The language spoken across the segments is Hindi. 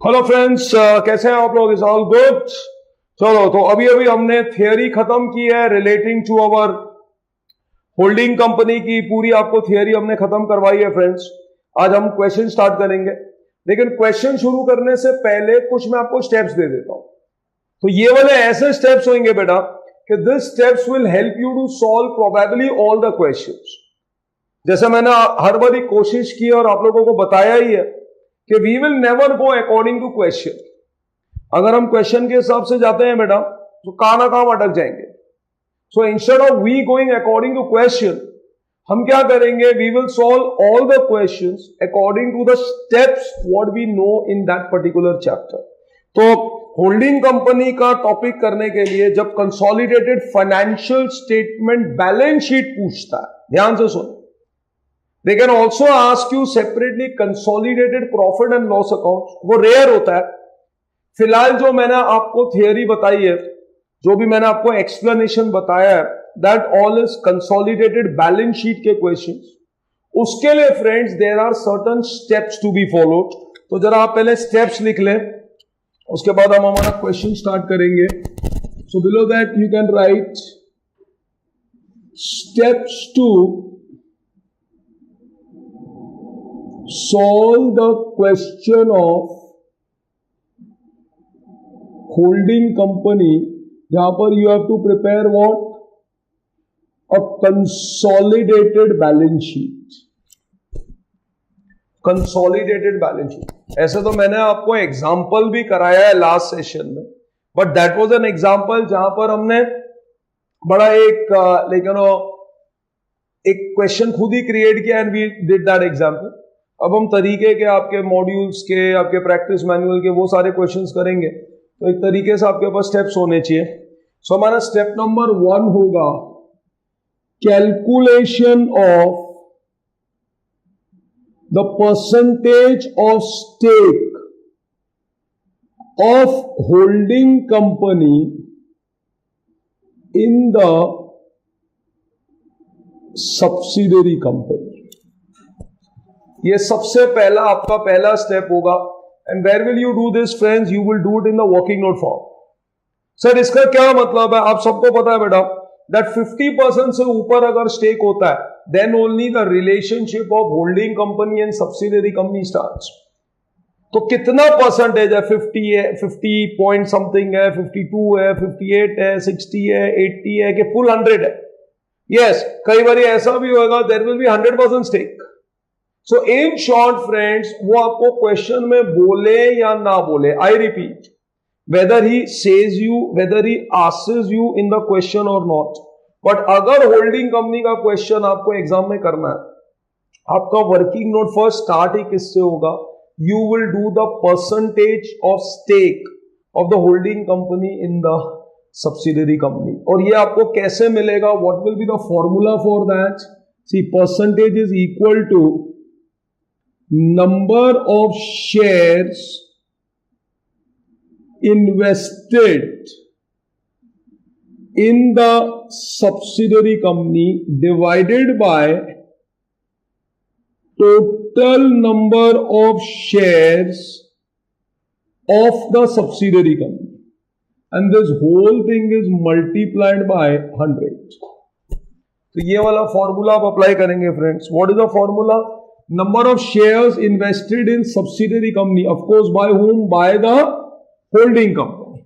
हेलो फ्रेंड्स, कैसे हैं आप लोग? Is all good? चलो, तो अभी अभी हमने थियरी खत्म की है relating to our holding company की। पूरी आपको थियरी हमने खत्म करवाई है फ्रेंड्स। आज हम क्वेश्चन स्टार्ट करेंगे, लेकिन क्वेश्चन शुरू करने से पहले कुछ मैं आपको स्टेप्स दे देता हूं। तो ये वाले ऐसे स्टेप्स होंगे बेटा कि this steps will help you to solve probably all the questions. जैसे मैंने हर बार कोशिश की और आप लोगों को बताया ही है कि we will never go according to question. अगर हम क्वेश्चन के हिसाब से जाते हैं बेटा तो कहां ना कहां अटक जाएंगे। So instead of we going according to question, हम क्या करेंगे? We will solve all the questions according to the steps what we know in that particular chapter. तो होल्डिंग कंपनी का टॉपिक करने के लिए जब consolidated financial statement balance sheet पूछता है, ध्यान से सुनो। They can also ask you separately consolidated profit and loss account, वो रेयर होता है। फिलहाल जो मैंने आपको थियरी बताई है, जो भी मैंने आपको एक्सप्लेनेशन बताया है, that all is consolidated balance sheet के क्वेश्चंस। उसके लिए friends there are certain steps to be followed. तो जरा आप पहले स्टेप्स लिख लें, उसके बाद हम हमारा क्वेश्चन स्टार्ट करेंगे। So below that you can write steps to solve the question of holding company, जहां पर you have to prepare what? A consolidated balance sheet. Consolidated balance sheet. ऐसे तो मैंने आपको एग्जाम्पल भी कराया है लास्ट सेशन में, but that was an example जहां पर हमने बड़ा एक क्वेश्चन खुद ही क्रिएट किया and we did that example. अब हम तरीके के आपके मॉड्यूल्स के, आपके प्रैक्टिस मैनुअल के वो सारे क्वेश्चंस करेंगे, तो एक तरीके से आपके पास स्टेप्स होने चाहिए। सो हमारा स्टेप नंबर 1 होगा calculation of the percentage of stake of holding company in the subsidiary company. ये सबसे पहला आपका पहला स्टेप होगा। And where will you do this friends? You will do it in the working note form. Sir इसका क्या मतलब है? आप सबको पता है बेटा दैट 50% से ऊपर अगर स्टेक होता है then only the relationship of holding company and subsidiary company starts. तो कितना परसेंटेज है? 50 है, 50 पॉइंट समथिंग है, 52 है, 58 है, 60 है, 80 है कि फुल 100 है? यस, कई बार ऐसा भी होगा there will be 100% stake. So in short friends, वो आपको क्वेश्चन में बोले या ना बोले, I repeat, whether he says you, whether he asks you in the question और नॉट, बट अगर होल्डिंग कंपनी का क्वेश्चन आपको एग्जाम में करना है, आपका वर्किंग नोट फर्स्ट स्टार्ट ही किससे होगा? You will do the percentage of stake of the holding company in the subsidiary company. और ये आपको कैसे मिलेगा? What will be the formula for that? See, percentage is equal to number of shares invested in the subsidiary company divided by total number of shares of the subsidiary company, and this whole thing is multiplied by 100. तो ये वाला फॉर्मूला आप अप्लाई करेंगे friends. What is the formula? Number of shares invested in subsidiary company, of course by whom? By the holding company.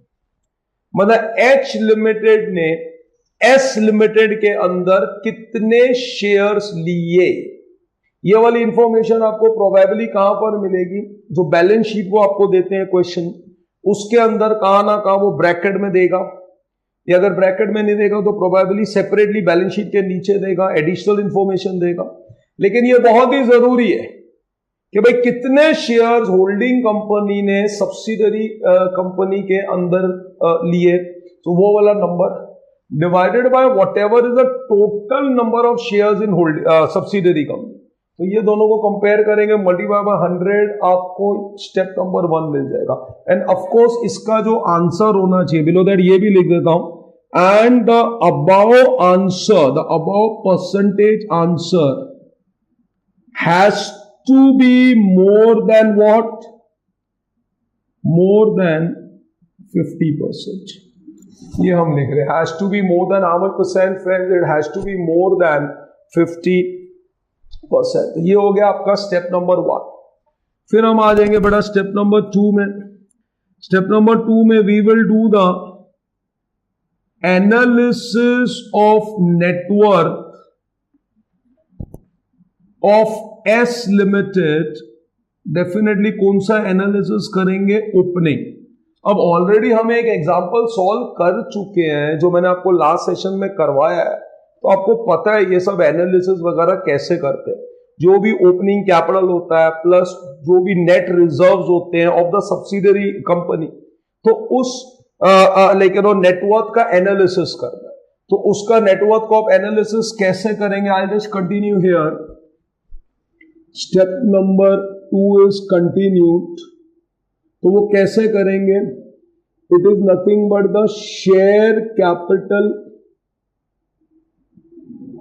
मतलब H लिमिटेड ने S लिमिटेड के अंदर कितने शेयर्स लिए, ये वाली इंफॉर्मेशन आपको प्रोबेबली कहां पर मिलेगी? जो बैलेंस शीट वो आपको देते हैं क्वेश्चन, उसके अंदर कहां ना कहां वो ब्रैकेट में देगा, या अगर ब्रैकेट में नहीं देगा तो प्रोबेबली सेपरेटली बैलेंस शीट के नीचे देगा, एडिशनल इंफॉर्मेशन देगा। लेकिन ये बहुत ही जरूरी है कि भाई कितने शेयर्स होल्डिंग कंपनी ने सब्सिडरी कंपनी के अंदर लिए, तो वो वाला number divided by whatever is the total number of shares in subsidiary company. तो ये दोनों को कंपेयर करेंगे, मल्टीप्लाई बाय 100, आपको स्टेप नंबर 1 मिल जाएगा। एंड ऑफ कोर्स इसका जो आंसर होना चाहिए, बिलो दैट ये भी लिख देता हूं, and the above answer, the above percentage answer has to be more than what? more than 50%. ये हम लिख रहे हैं, has to be more than how much percent friends, it has to be more than 50%. ये हो गया आपका स्टेप नंबर 1. फिर हम आ जाएंगे बेटा स्टेप नंबर 2 में. स्टेप नंबर 2 में we will do the analysis of network of S limited. Definitely कौन सा एनालिसिस करेंगे? ओपनिंग. अब ऑलरेडी हम एक एग्जांपल सॉल्व कर चुके हैं जो मैंने आपको लास्ट सेशन में करवाया है, तो आपको पता है ये सब एनालिसिस वगैरह कैसे करते हैं. जो भी ओपनिंग कैपिटल होता है प्लस जो भी नेट रिजर्व्स होते हैं ऑफ द सब्सिडरी कंपनी, तो उस नेटवर्थ का एनालिसिस करना है. तो उसका नेटवर्थ को आप एनालिसिस कैसे करेंगे? I just continue here. Step number 2 is continued. तो वो कैसे करेंगे? It is nothing but the share capital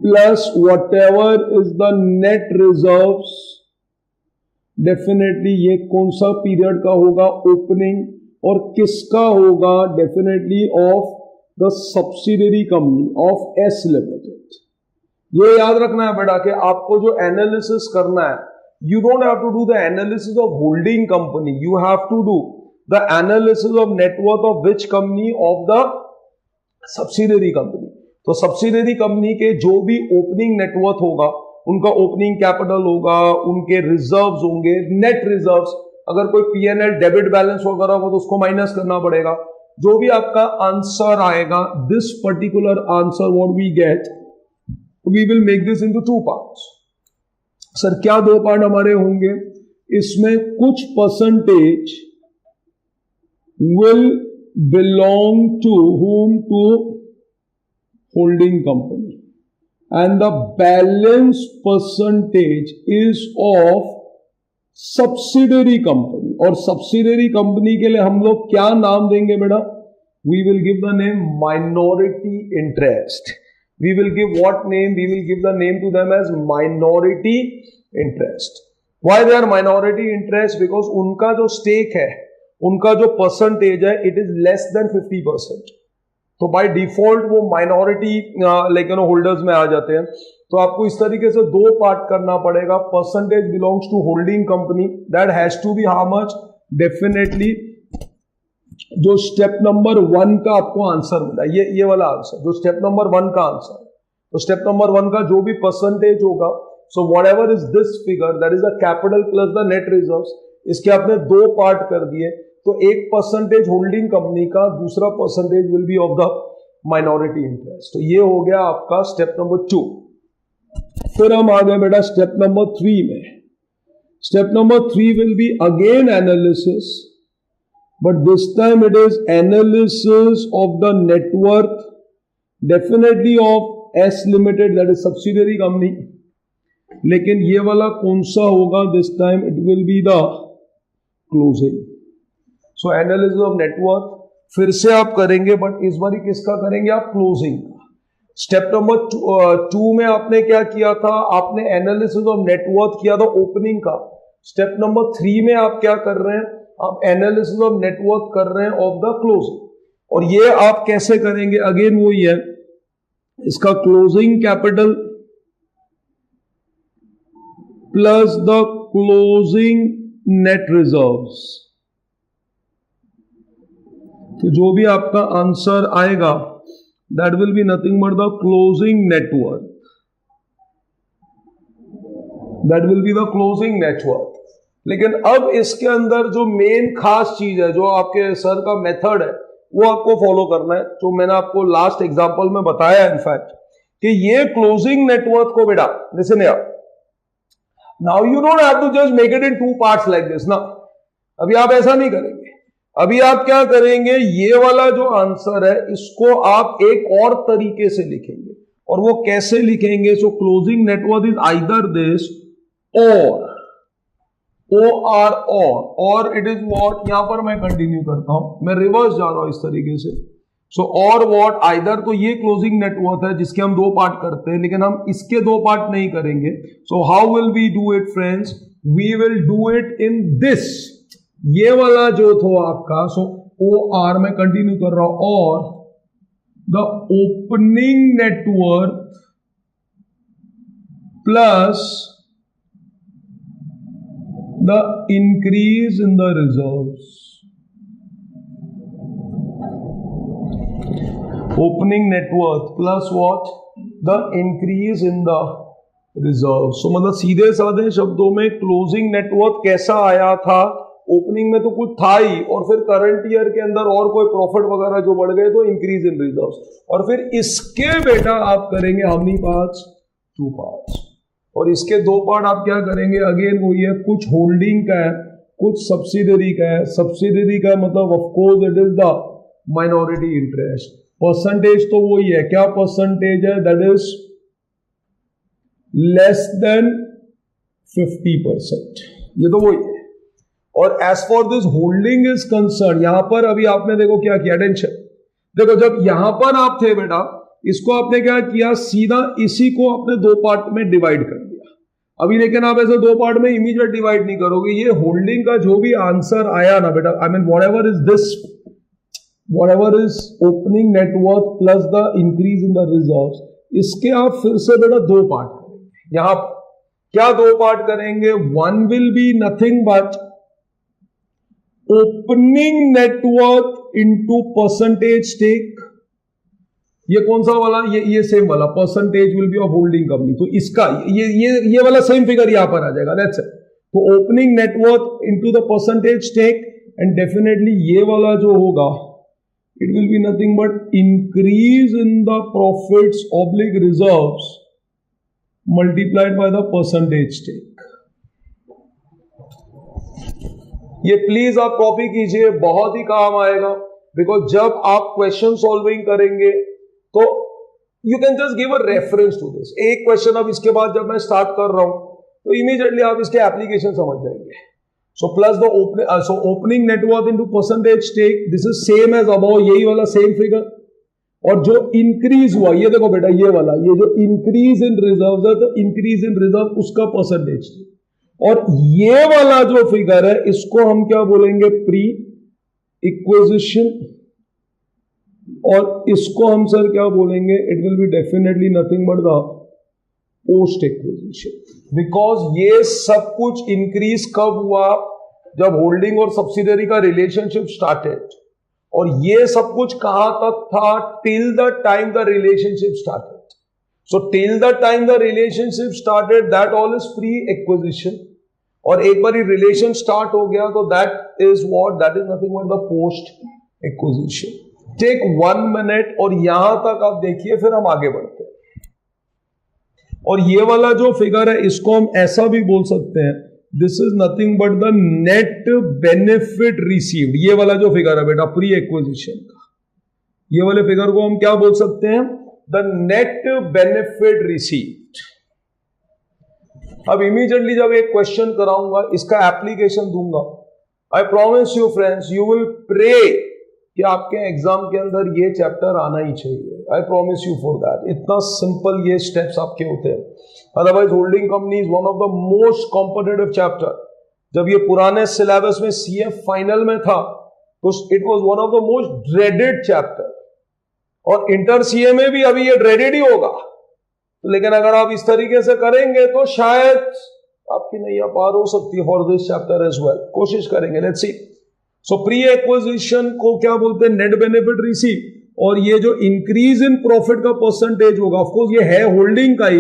plus whatever is the net reserves. Definitely ये कौन सा पीरियड का होगा? ओपनिंग. और किसका होगा? Definitely of the subsidiary company of S limited. ये याद रखना है बेटा कि आपको जो एनालिसिस करना है, you don't have to do the analysis of holding company, you have to do the analysis of net worth of which company? Of the subsidiary company. तो सब्सिडरी कंपनी के जो भी ओपनिंग नेटवर्थ होगा, उनका ओपनिंग कैपिटल होगा, उनके रिजर्व्स होंगे, नेट रिजर्व्स. अगर कोई पीएनएल डेबिट बैलेंस वगैरह हो तो उसको माइनस करना पड़ेगा. जो भी आपका आंसर आएगा, this particular answer what we get, we will make this into 2 parts. Sir क्या 2 पार्ट हमारे होंगे? इसमें कुछ percentage will belong to whom? To holding company, and the balance percentage is of subsidiary company. और subsidiary company के लिए हम लोग क्या नाम देंगे बेटा? We will give the name minority interest. We will give what name? We will give the name to them as minority interest. Why they are minority interest? Because उनका जो stake है, उनका जो percentage है, it is less than 50%. तो बाय डिफॉल्ट वो माइनॉरिटी होल्डर्स में आ जाते हैं. तो आपको इस तरीके से 2 पार्ट करना पड़ेगा. Percentage belongs to holding company, that has to be how much? Definitely जो स्टेप नंबर 1 का आपको आंसर मिला, ये वाला आंसर जो स्टेप नंबर 1 का आंसर है, तो स्टेप नंबर 1 का जो भी परसेंटेज होगा, so whatever is this figure, that is the capital plus the net reserves. इसके आपने 2 पार्ट कर दिए. तो एक परसेंटेज होल्डिंग कंपनी का, दूसरा percentage will be of the minority interest. तो ये हो गया आपका स्टेप नंबर 2. फिर हम आ गए बेटा स्टेप नंबर 3 में. Step number 3 will be again analysis, but this time it is analysis of the net worth, definitely of S limited, that is subsidiary company. लेकिन ये वाला कौन सा होगा? This time it will be the closing. So analysis of net worth फिर से आप करेंगे, बट इस बार किसका करेंगे आप? क्लोजिंग का. स्टेप नंबर 2 में आपने क्या किया था? आपने एनालिसिस ऑफ नेटवर्थ किया था ओपनिंग का. स्टेप नंबर 3 में आप क्या कर रहे हैं? आप एनालिसिस ऑफ नेटवर्थ कर रहे हैं ऑफ द क्लोजिंग. और ये आप कैसे करेंगे? अगेन वही है, इसका closing capital plus the closing net reserves. तो जो भी आपका आंसर आएगा, that will be nothing but the closing net worth. That will be the closing net worth. लेकिन अब इसके अंदर जो मेन खास चीज है, जो आपके सर का मेथड है, वो आपको फॉलो करना है. जो मैंने आपको लास्ट एग्जांपल में बताया इनफैक्ट, कि ये क्लोजिंग नेटवर्थ को बेटा, listen here, now you don't have to just make it in 2 parts like this ना. अभी आप ऐसा नहीं करेंगे. अभी आप क्या करेंगे? ये वाला जो आंसर है, इसको आप एक और तरीके से लिखेंगे. और वो कैसे लिखेंगे? सो closing net worth is either this और और इट इज व्हाट? यहां पर मैं कंटिन्यू करता हूं, मैं रिवर्स जा रहा हूं इस तरीके से. सो और व्हाट? आइदर तो ये क्लोजिंग नेटवर्थ है जिसके हम 2 पार्ट करते हैं, लेकिन हम इसके 2 पार्ट नहीं करेंगे. So how will we do it friends? We will do it in this ये वाला जो था आपका, सो OR में कंटिन्यू कर रहा हूं, और the opening net worth plus the increase in the reserves. Opening net worth plus what, the increase in the reserve. So मतलब सीधे साधे शब्दों में क्लोजिंग नेटवर्थ कैसा आया था, ओपनिंग में तो कुछ था ही, और फिर करंट ईयर के अंदर और कोई प्रॉफिट वगैरह जो बढ़ गए तो इंक्रीज इन रिजर्व्स. और फिर इसके बेटा आप करेंगे हाउ मेनी पार्ट्स, 2 पार्ट्स. और इसके 2 पार्ट आप क्या करेंगे, अगेन वही है, कुछ होल्डिंग का है, कुछ सब्सिडरी का है. सब्सिडरी का मतलब of course it is the minority interest. Percentage तो वही है, क्या परसेंटेज है, दैट इज लेस देन 50%. ये तो वही है. और as for this holding is concern, यहां पर अभी आपने देखो क्या किया, टेंशन देखो, जब यहां पर आप थे बेटा, इसको आपने क्या किया, सीधा इसी को आपने 2 पार्ट में डिवाइड कर दिया. अभी लेकिन आप ऐसे 2 पार्ट में इमीडिएट डिवाइड नहीं करोगे. ये होल्डिंग का जो भी आंसर आया ना बेटा, I mean whatever is this, whatever is opening net worth plus the increase in the reserves, इसके आप फिर से बेटा 2 पार्ट करेंगे. यहां क्या 2 पार्ट करेंगे, one will be nothing but opening net worth into percentage stake. ये कौन सा वाला, ये सेम वाला, percentage will be of holding company. तो इसका ये वाला सेम फिगर यहां पर आ जाएगा. लेट्स से तो opening net worth into the percentage stake, and definitely ये वाला जो होगा, it will be nothing but increase in the profits oblique reserves multiplied by the percentage stake. ये प्लीज आप कॉपी कीजिए, बहुत ही काम आएगा. बिकॉज जब आप क्वेश्चन सॉल्विंग करेंगे तो you can just give a reference to this. एक क्वेश्चन अब इसके बाद जब मैं स्टार्ट कर रहा हूं तो इमीडिएटली आप इसके एप्लीकेशन समझ जाएंगे. So plus the opening net worth into percentage stake, this is same as above, यही वाला सेम फिगर. और जो इंक्रीज हुआ, ये देखो बेटा, ये वाला, ये जो इंक्रीज इन रिजर्व है, तो इंक्रीज इन रिजर्व उसका परसेंटेज. और ये वाला जो फिगर है, इसको हम क्या बोलेंगे, प्री इक्विजिशन. और इसको हम सर क्या बोलेंगे, it will be definitely nothing but the post acquisition. Because ये सब कुछ इंक्रीज कब हुआ, जब होल्डिंग और सब्सिडरी का रिलेशनशिप स्टार्टेड. और ये सब कुछ कहां तक था, till the time the relationship started. So till the time the relationship started, that all is pre acquisition. और एक बार रिलेशन स्टार्ट हो गया तो that is what, that is nothing but the post acquisition. Take 1 minute और यहां तक आप देखिए, फिर हम आगे बढ़ते हैं. और ये वाला जो फिगर है, इसको हम ऐसा भी बोल सकते हैं, this is nothing but the net benefit received. ये वाला जो फिगर है बेटा प्री एक्विजिशन का, ये वाले फिगर को हम क्या बोल सकते हैं, द नेट बेनिफिट रिसीव्ड. अब इमीडिएटली जब एक क्वेश्चन कराऊंगा, इसका एप्लीकेशन दूंगा, I promise you friends, you will pray कि आपके एग्जाम के अंदर ये चैप्टर आना ही चाहिए. आई प्रॉमिस यू फॉर दैट. इतना सिंपल ये स्टेप्स आपके होते हैं. Otherwise holding company is one of the most competitive chapter. जब ये पुराने सिलेबस में सीए फाइनल में था तो it was one of the most dreaded chapter. और इंटर सीए में भी अभी ये ड्रेडेड ही होगा. लेकिन अगर आप इस तरीके से करेंगे तो शायद आपकी नैया पार हो सकती है for this chapter as well. कोशिश करेंगे. Let's see. So pre acquisition को क्या बोलते हैं, नेट बेनिफिट रिसीव. और ये जो इंक्रीज इन प्रॉफिट का परसेंटेज होगा, ऑफ कोर्स ये है होल्डिंग का ही,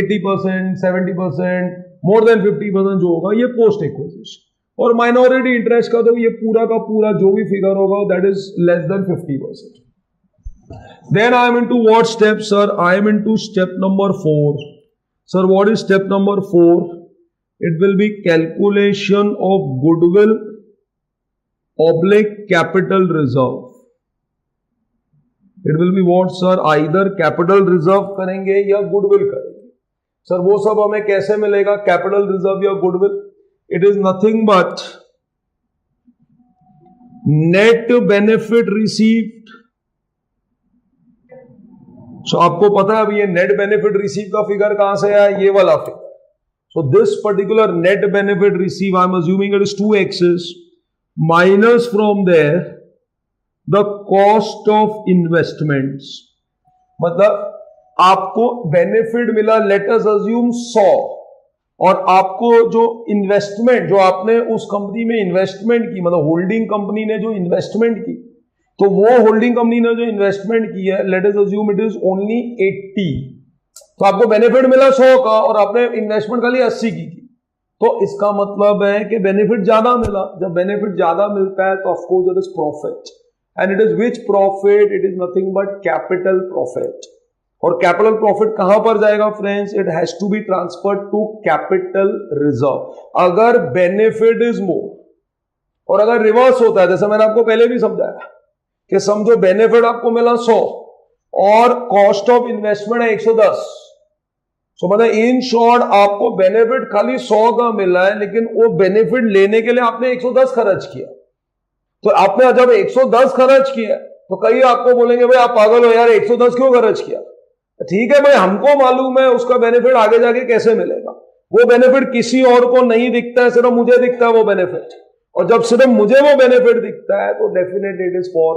80%, 70%, मोर देन 50% जो होगा, ये पोस्ट एक्विजिशन. और माइनॉरिटी इंटरेस्ट का तो ये पूरा का पूरा जो भी फिगर होगा, that is less than 50%. Then I am into what step, sir? I am into step number 4. Sir, what is step number 4? It will be calculation of goodwill oblique capital reserve. It will be what, sir? Either capital reserve करेंगे या goodwill करेंगे. Sir, वो सब हमें कैसे मिलेगा, capital reserve या goodwill? It is nothing but net benefit received. So आपको पता है अभी ये नेट बेनिफिट रिसीव का फिगर कहां से आया, ये वाला फिगर. So this particular net benefit receive, I am assuming it is 2 excess. Minus from there the cost of investments. मतलब आपको बेनिफिट मिला, लेट अस अज्यूम 100, और आपको जो इन्वेस्टमेंट, जो आपने उस कंपनी में इन्वेस्टमेंट की, मतलब होल्डिंग कंपनी ने जो इन्वेस्टमेंट की, तो वो होल्डिंग कंपनी ने जो इन्वेस्टमेंट की है, let us assume it is only 80, तो आपको बेनिफिट मिला 100 का और आपने इन्वेस्टमेंट खाली 80 की थी, तो इसका मतलब है कि बेनिफिट ज्यादा मिला। जब बेनिफिट ज्यादा मिलता है तो of course it is profit, and it is which profit? It is nothing but capital profit. और कैपिटल प्रॉफिट कहां पर जाएगा friends? It has to be transferred to capital reserve. अगर बेनिफिट इज मोर और अगर रिवर्स होता है, जैसे मैंने आपको पहले भी समझाया कि समझो बेनिफिट आपको मिला 100 और कॉस्ट ऑफ इन्वेस्टमेंट है 110, सो मतलब इन शॉर्ट आपको बेनिफिट खाली 100 का मिला है, लेकिन वो बेनिफिट लेने के लिए आपने 110 खर्च किया। तो आपने जब 110 खर्च किया तो कई आपको बोलेंगे भाई आप पागल हो यार, 110 क्यों खर्च किया? ठीक है भाई, हमको मालूम है उसका बेनिफिट आगे जाके कैसे मिलेगा। वो बेनिफिट किसी और को नहीं दिखता है, सिर्फ मुझे दिखता है वो बेनिफिट, और जब सिर्फ मुझे वो बेनिफिट दिखता है तो definitely it is for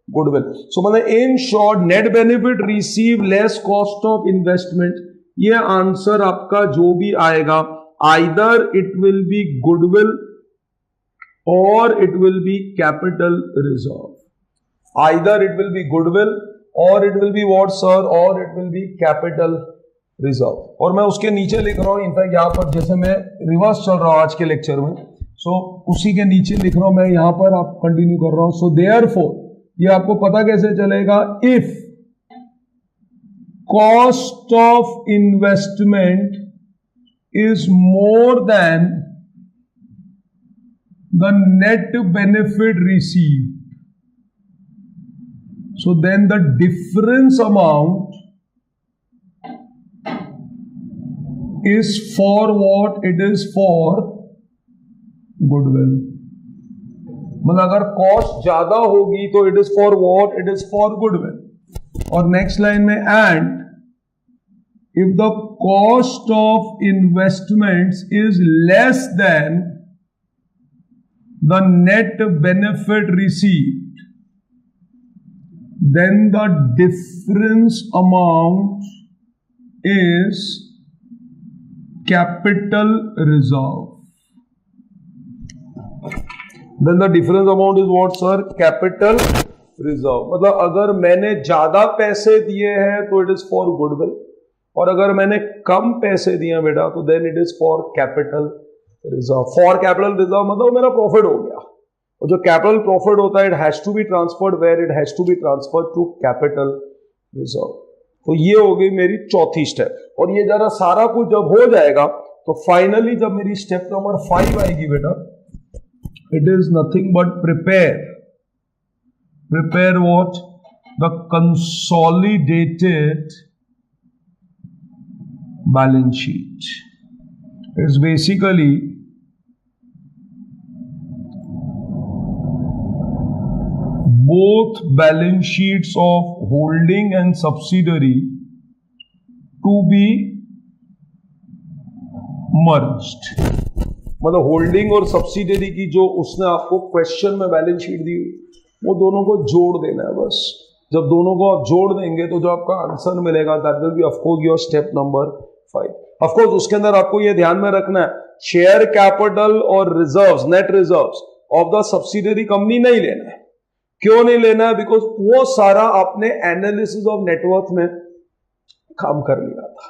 goodwill. So मतलब in short, net benefit receive less cost of investment, ये आंसर आपका जो भी आएगा, either it will be goodwill और it will be capital reserve. Either it will be goodwill और it will be what sir? और it will be capital reserve. और मैं उसके नीचे लिख रहा हूं, इनफैक्ट यहां पर जैसे मैं रिवर्स चल रहा हूं आज के लेक्चर में, सो उसी के नीचे लिख रहा हूं मैं, यहां पर आप कंटिन्यू कर रहा हूं। सो देयरफॉर, ये आपको पता कैसे चलेगा? If cost of investment is more than the net benefit received, so then the difference amount is for what? It is for goodwill। मतलब अगर कॉस्ट ज्यादा होगी तो it is for what? It is for goodwill. और नेक्स्ट लाइन में, and if the cost of investments is less than the net benefit received, then the difference amount is capital reserve। Then the difference amount is what sir? Capital reserve। मतलब अगर मैंने ज्यादा पैसे दिए हैं तो इट इज फॉर गुडविल, और अगर मैंने कम पैसे दिए बेटा तो then it is for capital reserve. For capital reserve मतलब मेरा प्रॉफिट हो गया, और जो कैपिटल प्रॉफिट होता है it has to be transferred where? It has to be transferred to capital reserve. तो ये हो गई मेरी चौथी स्टेप। और ये जरा सारा कुछ जब हो जाएगा तो फाइनली जब मेरी स्टेप नंबर 5 आएगी बेटा, it is nothing but prepare what? The consolidated balance sheet. It's basically both balance sheets of holding and subsidiary to be merged। मतलब होल्डिंग और सब्सिडरी की जो उसने आपको क्वेश्चन में बैलेंस शीट दी हुई, वो दोनों को जोड़ देना है बस। जब दोनों को आप जोड़ देंगे तो जो आपका आंसर मिलेगा that will be of course your step number 5। Of course उसके अंदर आपको ये ध्यान में रखना है, शेयर कैपिटल और reserves, net reserves of the subsidiary company नहीं लेना है। क्यों नहीं लेना है? बिकॉज वो सारा आपने एनालिसिस ऑफ नेटवर्थ में काम कर लिया था।